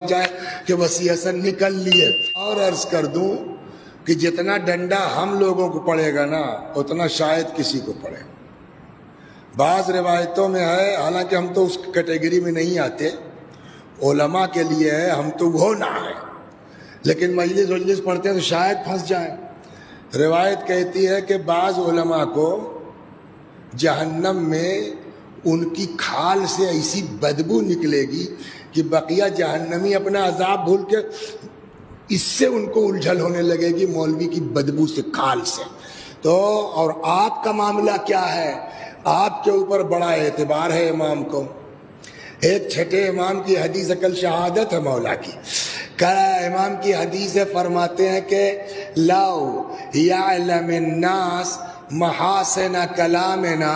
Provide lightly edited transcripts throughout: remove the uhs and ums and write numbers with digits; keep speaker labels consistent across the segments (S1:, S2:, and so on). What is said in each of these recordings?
S1: جائے کہ وسیع حسن نکل لیے۔ اور عرض کر دوں کہ جتنا ڈنڈا ہم لوگوں کو پڑے گا نا اتنا شاید کسی کو پڑے۔ بعض روایتوں میں ہے، حالانکہ ہم تو اس کیٹیگری میں نہیں آتے، علماء کے لیے ہے، ہم تو وہ نہ ہیں، لیکن مجلس پڑھتے ہیں تو شاید پھنس جائیں۔ روایت کہتی ہے کہ بعض علماء کو جہنم میں ان کی کھال سے ایسی بدبو نکلے گی کہ بقیہ جہنمی اپنا عذاب بھول کے اس سے ان کو الجھن ہونے لگے گی، مولوی کی بدبو سے، کھال سے۔ تو اور آپ کا معاملہ کیا ہے؟ آپ کے اوپر بڑا اعتبار ہے امام کو۔ ایک چھٹے امام کی حدیث عقل شہادت ہے مولا کی، امام کی حدیث فرماتے ہیں کہ لو یعلم الناس محاسن کلامنا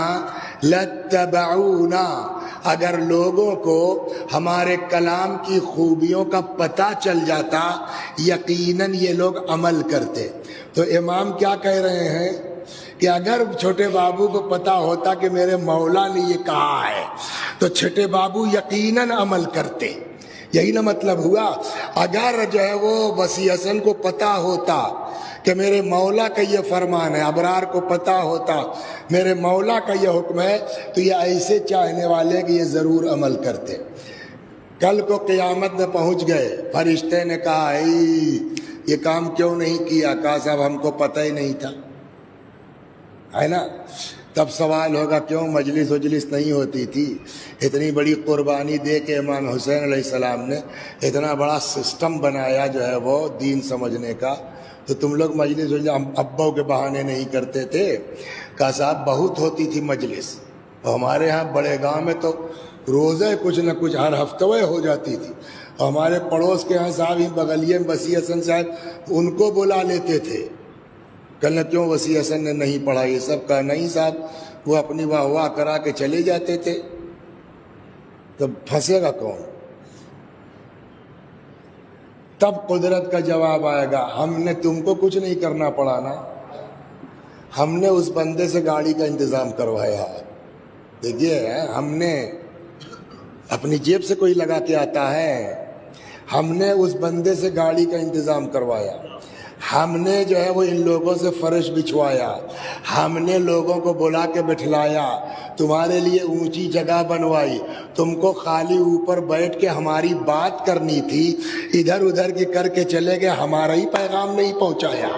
S1: لاتبعونا، اگر لوگوں کو ہمارے کلام کی خوبیوں کا پتہ چل جاتا یقیناً یہ لوگ عمل کرتے۔ تو امام کیا کہہ رہے ہیں کہ اگر چھوٹے بابو کو پتہ ہوتا کہ میرے مولا نے یہ کہا ہے تو چھوٹے بابو یقیناً عمل کرتے۔ یہی نا مطلب ہوا، اگر جو ہے وہ وسیع حسن کو پتہ ہوتا کہ میرے مولا کا یہ فرمان ہے، ابرار کو پتہ ہوتا میرے مولا کا یہ حکم ہے، تو یہ ایسے چاہنے والے کہ یہ ضرور عمل کرتے۔ کل کو قیامت میں پہنچ گئے، فرشتے نے کہا یہ کام کیوں نہیں کیا؟ کہا صاحب ہم کو پتہ ہی نہیں تھا، ہے نا؟ تب سوال ہوگا کیوں مجلس نہیں ہوتی تھی؟ اتنی بڑی قربانی دے کے امام حسین علیہ السلام نے اتنا بڑا سسٹم بنایا جو ہے وہ دین سمجھنے کا، تو تم لوگ مجلس ابوں کے بہانے نہیں کرتے تھے؟ کہا صاحب بہت ہوتی تھی مجلس، اور ہمارے ہاں بڑے گاؤں میں تو روزے کچھ نہ کچھ ہر ہفتہ ہو جاتی تھی، اور ہمارے پڑوس کے ہاں صاحب ہی بغلیے میں وسیع حسن صاحب ان کو بلا لیتے تھے۔ کہنا کیوں وسیع حسن نے نہیں پڑھا یہ سب؟ کہا نہیں صاحب، وہ اپنی واہ واہ کرا کے چلے جاتے تھے۔ تب پھنسے گا کون؟ تب قدرت کا جواب آئے گا، ہم نے تم کو کچھ نہیں کرنا پڑا نا، ہم نے اس بندے سے گاڑی کا انتظام کروایا۔ دیکھیے ہم نے اپنی جیب سے کوئی لگا کے آتا ہے، ہم نے اس بندے سے گاڑی کا انتظام کروایا، ہم نے جو ہے وہ ان لوگوں سے فرش بچھوایا، ہم نے لوگوں کو بلا کے بٹھلایا، تمہارے لیے اونچی جگہ بنوائی، تم کو خالی اوپر بیٹھ کے ہماری بات کرنی تھی، ادھر ادھر کی کر کے چلے گئے، ہمارا ہی پیغام نہیں پہنچایا۔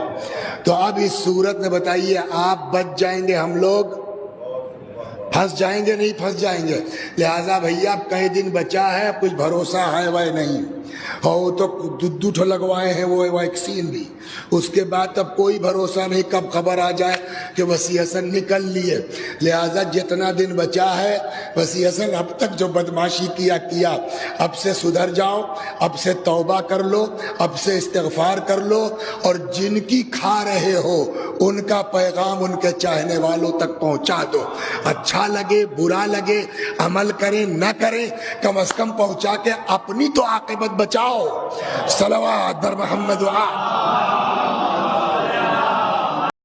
S1: تو اب اس صورت میں بتائیے آپ بچ جائیں گے، ہم لوگ پھنس جائیں گے؟ نہیں پھنس جائیں گے۔ لہٰذا بھیا اب کئی دن بچا ہے، کچھ بھروسہ ہے وہ نہیں، اور وہ تو دو لگوائے ہیں وہ ویکسین بھی، اس کے بعد اب کوئی بھروسہ نہیں کب خبر آ جائے کہ وسیع حسن نکل لیے۔ لہٰذا جتنا دن بچا ہے وسیع حسن اب تک جو بدماشی کیا اب سے سدھر جاؤ، اب سے توبہ کر لو، اب سے استغفار کر لو، اور جن کی کھا رہے ہو ان کا پیغام ان کے چاہنے والوں تک پہنچا دو۔ اچھا لگے برا لگے، عمل کریں نہ کریں، کم از کم پہنچا کے اپنی تو عاقبت بچاؤ۔ صلوات بر محمد و آل